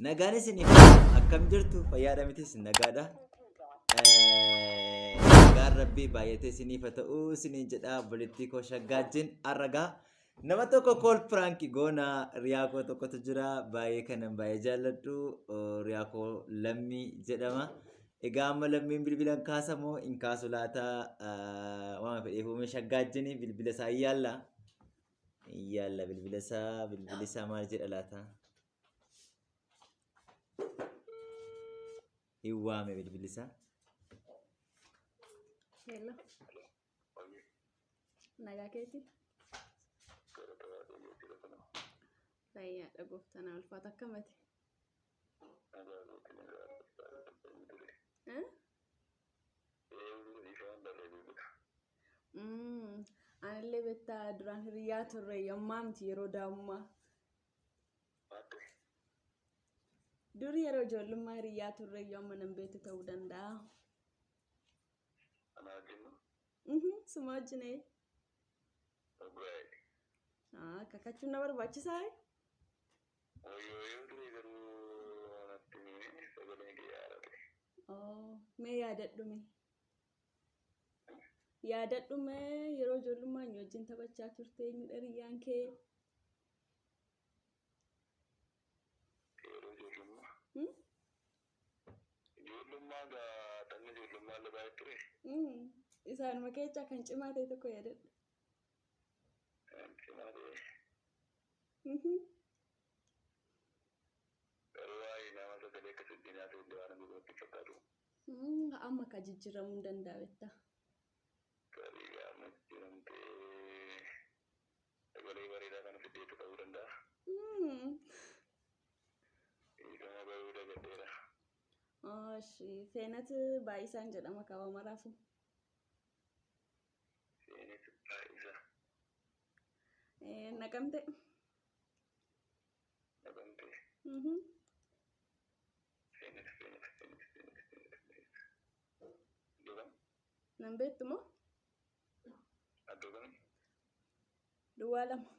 Nagaan isiniif akkam jirtu fayyaadha mitis nagaadha. Nagaan rabbii baay'atee isiniif haa ta'u isiniin jedha obboleettii koo shaggaajjin arragaa. Nama tokko kool Pranck goona riyaa koo tokkotu jira baay'ee kanan baay'ee jaalladhu riyaa koo Lammii jedhama. Egaa amma Lammiin bilbilan kaasamoo hin kaasu laata waan fedheef uume shaggaajjin bilbila isaa iyyaalla. Iyyaalla bilbila isaa maal jedha laata? Iwaame bilbilisa. Hello. Nagaa keeti. Fayyaadha gooftaan ulfaata akkamati. Anillee bettaa duraan hiriyaa turre yommaa miti yeroo daa'ummaa. Durii yeroo ijoollummaa hiriyaa turre yooma nan beektu ta'uu danda'a. Suma wajjinee. Kakachuun na barbaachisaa? Mee yaadadhume. Yaadadhume yeroo ijoollummaa inni wajjin taphachaa turte inni hiriyyaan kee. Isaanuma keessaa kan cimaa ta'e tokko yaadadhu. Amma ka jijjiiramuu hin danda'etta. Seenati baay'isaan jedhama qaba maraafu. Naqamte. Nan beektu moo? Duwwaa lama.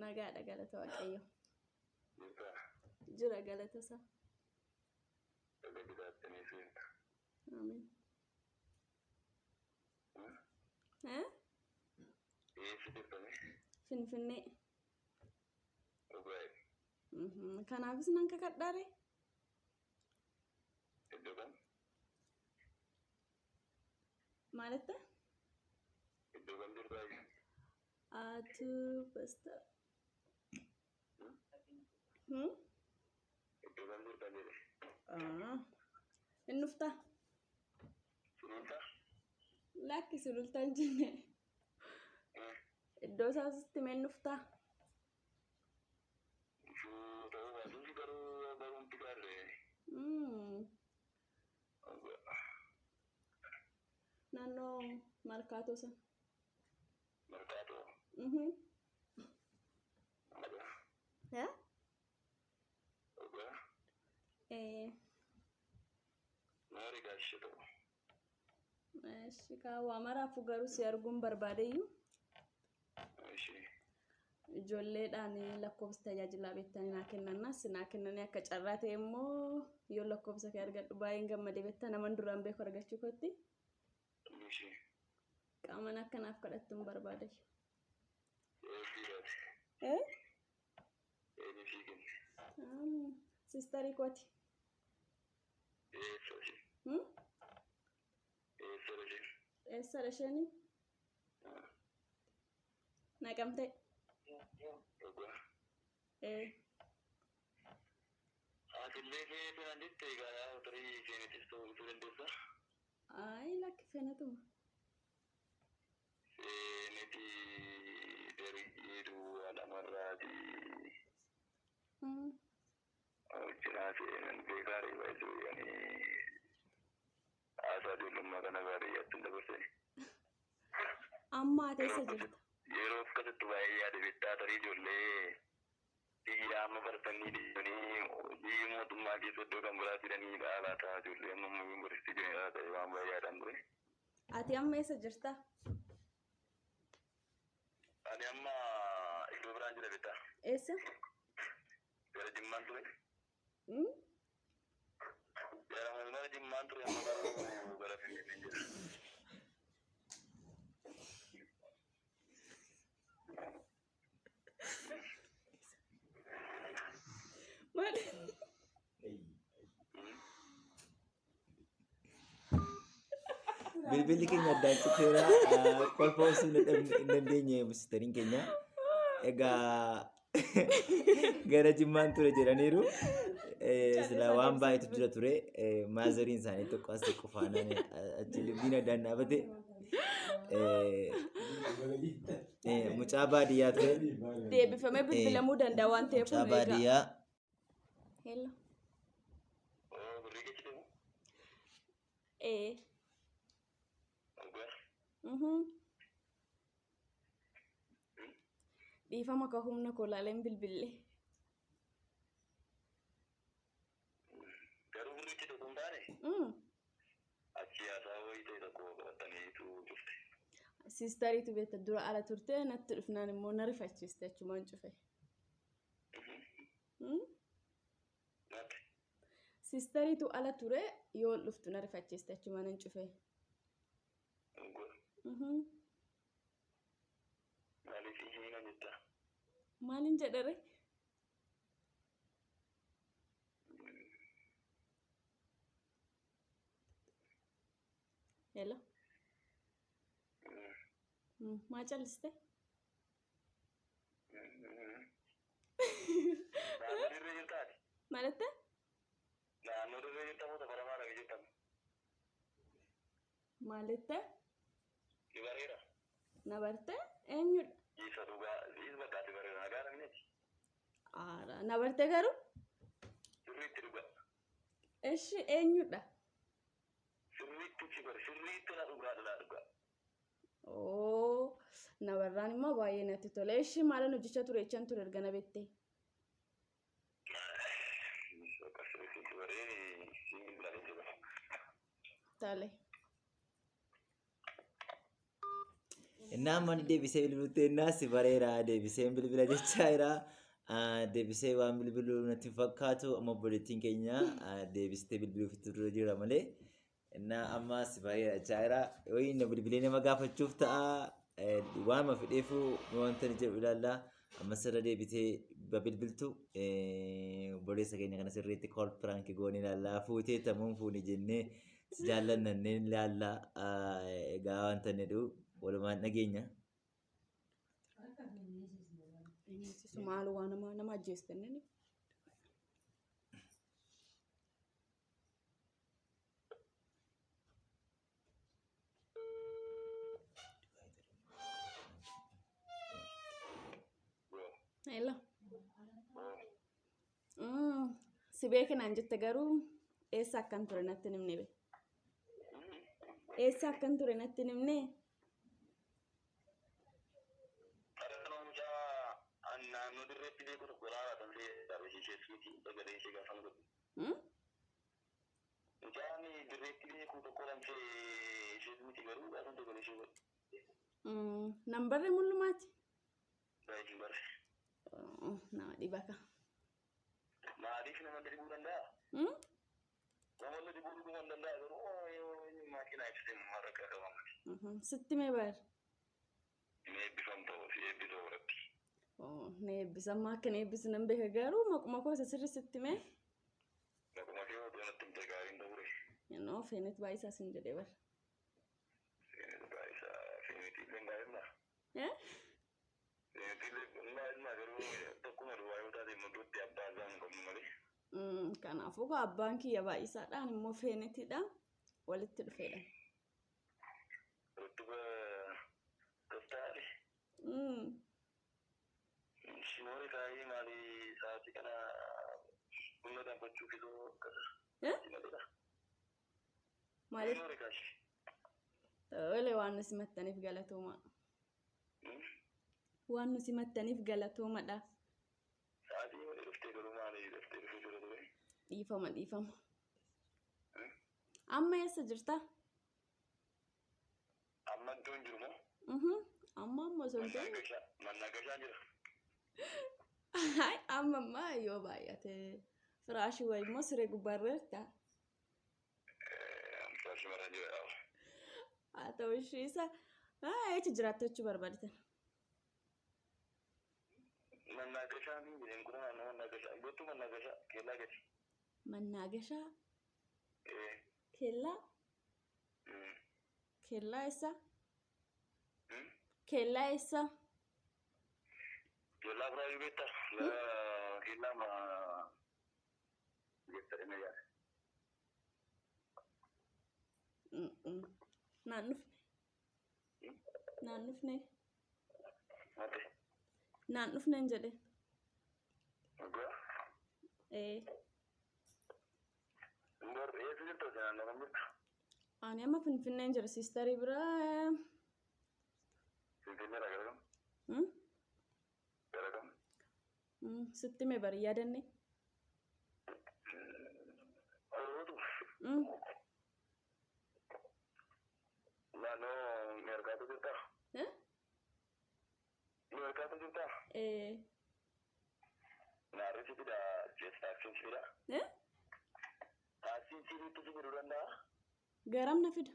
Nagaadha galata waaqayyo. Jira galata isaa. Amiin. Finfinnee. Kanaafis nan kakadhaare. Maaletta? Atu basta. Innufta. Lakki sulultaan jenne. Iddoo isaasitti mee innufta. Naannoo Markaatoo sana. Waa maraafu garuu si arguun barbaadeyyuu. Ijoolleedhaan lakkoofsa tajaajilaa beektanii naa kennannas naa kennanii akka carraa ta'e immoo yoo lakkoofsa kee argadhu baay'een gammadee beektaa naman duraan beeku argachuu kootti. Qaaman akkanaaf kadhattuun barbaadayyu. Sistarii kooti. Eessadha isheenii? Naqamte. Ay lakki feenatuma. Amma teessa jirta. Yeroo akkasitti baay'ee yaada bittaa tarii ijoollee biyya amma baratanii biyyi mootummaa keessa iddoo kan biraa fidanii dhaalaa ta'a ijoollee amma yuunivarsiitii jiran ta'e waan baay'ee yaadaan ture. Ati amma eessa jirta? Ani amma iddoo biraan jira beektaa? Eessa? Gara Jimmaan ture. Hmm? Gara Jimmaan ture amma garuu gara Finfinnee jira. Maali? Bilbilli keenya addaan citeera. Kolfa osoo hin dandeenye ministeeriin keenya. Egaa gara Jimmaan ture jedhaniiru. Sila waan baay'eetu jira ture. Maazariin isaanii tokko as qofaanaan achi libbiin addaan dhaabate. Mucaa baadiyyaa ture. Deebifamee bilbilamuu danda'a waan ta'eef Mucaa baadiyyaa. Hello. Oh, birrii keessa deemu? Dhiifama ka humna kolaaleen bilbille. Garuu birrii keessa tokko hin taane? Achi haasaa wayii ta'e tokko qabataniitu cufte. Siistariitu beekta dura ala turte natti dhufnaan immoo na rifachiiste achumaan cufe. Siistariitu ala ture yoo dhuftu na rifachiiste achumaan hin cufe. Maaliif ishee kan jetta? Maalin jedhare? Hello. Maa calliste? Naannoo dirree jirtaati? Maalette? Naannoo dirree jirta moo safara maadha jettamu? Maalette? Ni bareeda? Na barte? Eenyudha? Isa dhugaa is bakkaatti bareeda nagaa namneeti? Na barte garuu? Sirriitti dhugaa. Eshi eenyudha? Sirriitti si bare sirriitti na dhugaa dhalaa dhugaa. Na barraan immoo baay'ee natti tola. Eshi maalan hojjechaa ture jechaan ture erga na beektee? Sirriitti baree siin bilbilaan jira. Tole. Innaan manni deebisee bilbiluutti innaas bareera deebisee bilbila jechaa jira. Deebisee waan bilbiluu natti fakkaatu amma obboleettiin keenya deebistee bilbiluuf dura jira malee. Innaa ammas bareera jechaa jira. Yoo inni bilbilee nama gaafachuuf ta'a waan fedheefu wanta ni jedhu ilaalla. Amma sirra deebitee bilbiltu obboleessa keenya kana sirriitti kool piraankii goone ilaalla. Fuutee tamuun fuuni jennee jaallannee ilaalla. Egaa wanta inni jedhu walumaan dhageenya. Maal waan nama ajjeestanii? Hello. Si beekanaan jette garuu eessa akkan ture natti himne be? Eessa akkan ture natti himne? Naannoo dirreetti beeku tokko laala ta'ee daawwachii suutii dabalee ishee gaafa godhu. Mucaan dirreetti beeku tokko lamsee ishee suutii garuu gaafa dabalee ishee godhu. Nambarri mul'umaati? Baay'ee barre. Nama dhibaka. Maaliif nama dhibuu danda'a? Nama dhibuu dhuguu hin danda'a garuu maakinaa ibsitee maal akka qabamu. Sitti mee baar? Ni eebbifamtoo fi eebbisoo biratti. Na eebbisammaa akka na eebbisu nan beeka garuu maquma koo isa sirri sitti mee? Maquma kee oduu natti himte gaariin ta'ure. Noo feenet baay'isaa sin jedhee bara. Feenet baay'isaa feenetii illee hin garuu tokkuma duwwaa yoo taate mudduutti abbaa isaa hin qabnu malee. Kanaafuu abbaan kiyya baay'isaadhaan immoo feenetiidha walitti dhufeedha. Walitti toftaadhe. Shimoori taa'ee maali sa'aatii kana humna danfachuu filuu akkasa. Maaliif? Tole waan nuti simattaniif galatooma. Waan nuti simattaniif galatoomadha. Sa'aatii malee dhuftee garuu maali dhuftee dhufuu jira ture? Dhiifama. Amma eessa jirta? Gammachuun jiru moo? Amma sonte. Mannaagashaa jira. Amma yoo baay'ate firaashii wayii immoo siree gubbaarra Firaashii marra jira. haa ta'u ishii isa eechi jiraatte jechuu barbaadatan. Mannaagashaa ni jedheen kun naannoo mannaagashaa. Gootu mannaagashaa keellaa gadi. Mannaagashaa. Keellaa. Keellaa eessa? Keellaa eessa? Keellaa firaashii beektaa? Keellaa ma beektaa dhimma yaada. Naannufne. Mate. Naannufne hin jedhe. Dhugaa? Eessa jirtu ati naannoo kam jirtu? Ani amma Finfinneen jira siistarii biraa. Finfinnee irraa gara kam? Gara kam? Sitti mee bari yaadanne? Oromotu? Naannoo Meerkaatu jirtaa? Meerkaatu jirtaa? Naarri sitidha taaksiin sitidha? Taaksiin sitiitti si fiduu danda'a? Garam na fida?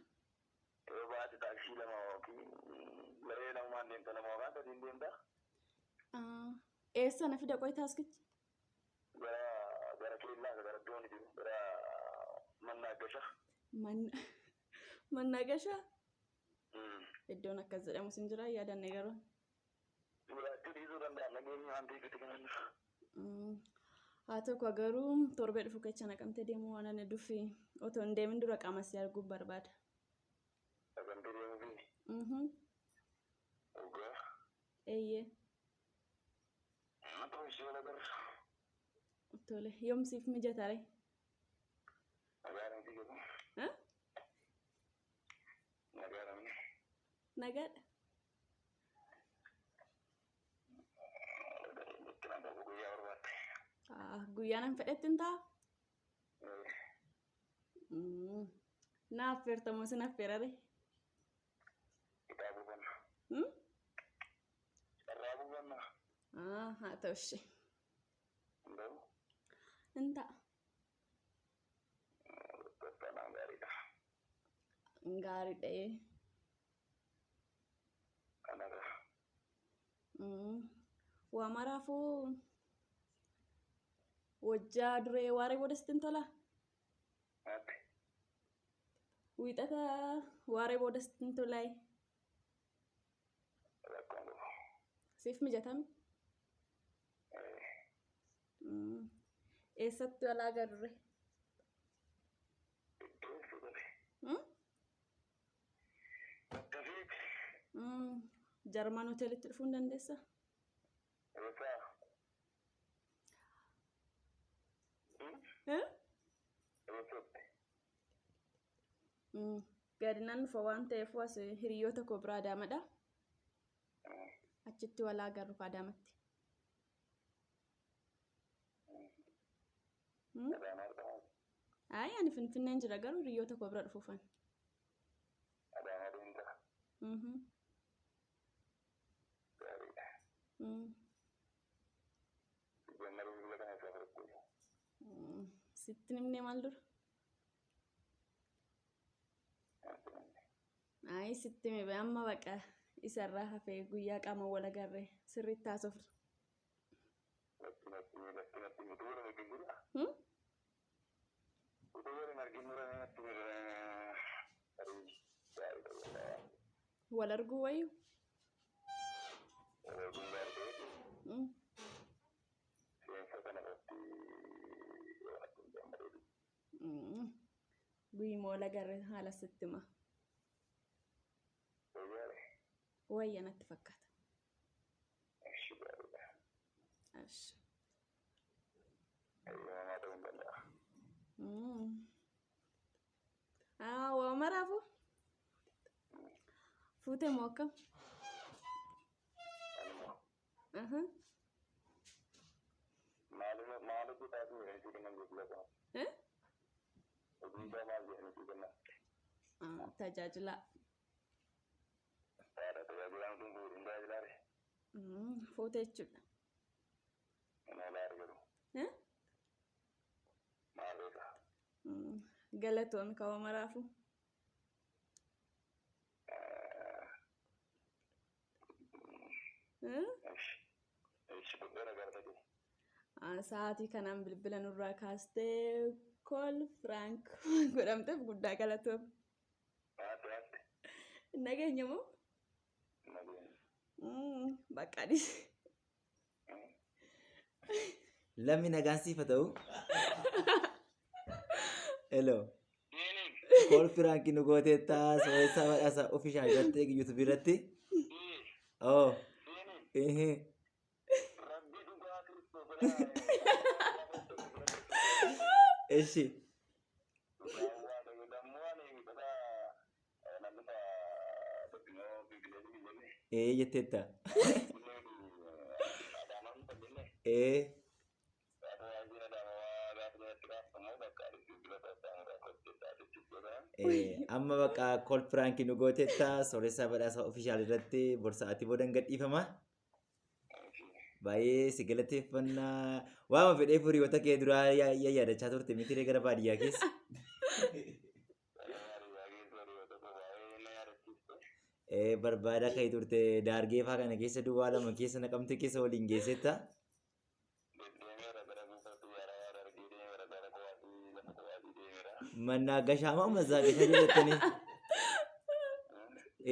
Yoo baate taaksii lama yookiin laree namumaan deemta lama yookaan sadiin deemta? Eessa na fida qoy taaskichi? Gara keellaa gara iddoon jiru gara Mannaagashaa. Mannaagashaa? Iddoon akkas jedhamu sin jira yaadanne garuu. Biraatti dhiisuu danda'a nageenya waan ta'eef itti kennan. Haa tokko garuu torbee dhufu kecha naqamtee deemuu waan ani dhufi otoo hin deemin dura qaama si arguu barbaada. Naqamtee deemuu fi? Dhugaa? Eeyyee. Ta'u ishee wal agarra. Tole yoomsiif mijataare? Nagaadha miti jedhu. Nagaadha miti. Nagaadha. Guyyaa barbaadde. Guyyaan an fedhetti hin ta'a? Na affeertamoo sin affeerare? Kitaaba banna. Carraa buufanna. Haa ta'u ishee. Hunda'u. Hin ta'a. Tattanaan gaariidha. Gaariidha. Kanarra. Waa maraafuu wajjaa duree waaree boodasti hin tola? Maatti. Wiixata waaree boodasti hin tolaayi? Rakkoon qabu. Siif mijatame? Eessatti wal agarre? Iddoo fudhate. Bakka feete. Jarman hoteelitti dhufuu hin dandeessaa? Eessaa? Eessatti? Gadinaan dhufa waan ta'eef as hiriyoota koo biraa Adaamadha. Achitti wal agarru Adaamatti. Adaamaa argamaa? Ani Finfinneen jira garuu hiriyoota koo bira dhufuufan. Adaamaa deemtaa? Gaariidha. Gammaduu biyya kana isaa fudhattee? Sitti nimnee maal dura? Sitti mee amma baqa isarraa hafee guyyaa qaama wal agarre sirriitti haasofna. Natti utuu waliin argin guddaa? Utuu waliin argin guddaa natti gaariidha. Wal arguu wayyuu? Wal arguun gaarii ta'eeti. Seensa kanarratti waan akkum jammareetu. Guyyuma wal agarre haala sitti hima. Wayya natti fakkaata. Ashi gaariidha. Ashi. Ayyamaa ta'uu hin danda'a. Waa maraafu? Fuute moo akkam? Animmoo. Maaliif taatu jedhanii kennan jechuudha kana? Hojii isaa maal jedhanii kennan? Tajaajila. Foto jechuudha. Galatoomii kaawwa maraafu. Sa'aatii kanaan bilbila nurraa kaastee kool Pranck godhamteef guddaa galatoom. Nageenya moo? Baqqaadhis. Lammi nagaan siifa ta'u. Hello. Kool Pranck nu gooteetta sooressa badhaasa ofishaal jettee YouTube irratti. Oh. Eshi. Jetteetta. Amma bakka kool Pranck nu gooteetta sooressa badhaasa ofishaal irratti borsa'atii boodan gadhiifama. Baay'ee si galateeffannaa waama fedhee firiyoota kee duraa yaadachaa turte miti gara baadiyyaa keessa. Barbaada ka'ee turte daargee fa'aa kana keessa duwwaa lama keessa naqamte keessa waliin geessetta. Mannaa gashaa moo mazzaa gashaa jirrattanii?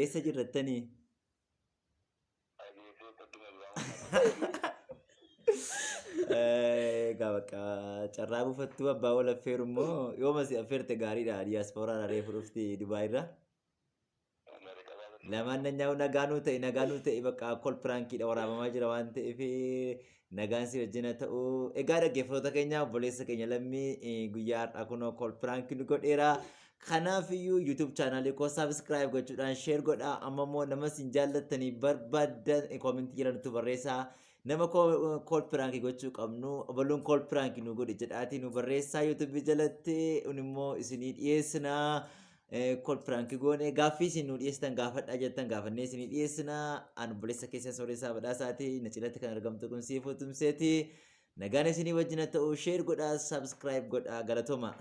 Eessa jirrattanii? Egaa bakka carraa buufattuu abbaa wal affeeru immoo yooma si affeerte gaariidha diyaaspooraa reefu dhufti Dubaayirra. Lamaan nagaanuu ta'e bakka kool Prankidha waraabamaa jira waan ta'eef nagaan si wajjin ta'u. Egaa dhaggeeffattoota keenya obboleessa keenya lammii guyyaa har'aa kunoo kool Pranck nu godheera. Kanaaf iyyuu YouTube channel koo subscribe gochuudhaan share godhaa. Amma immoo nama sin jaallattanii barbaadan comment jedhantu barreessaa. Nama kool Pranck gochuu qabnu obaluun kool Pranck nu godhe jedhaatii nu barreessaa YouTube jalatti immoo isinii dhiyeessinaa. Kool Pranck goone gaaffii isin nu dhiyeessitan gaafadhaa jettan gaafannee isinii dhiyeessinaa. An obboleessa keessa sooressaa badhaasaati na cinatti kan argamtu kun siifuu tumseeti. Nagaan isinii wajjin ta'u share godhaa subscribe godhaa galatooma.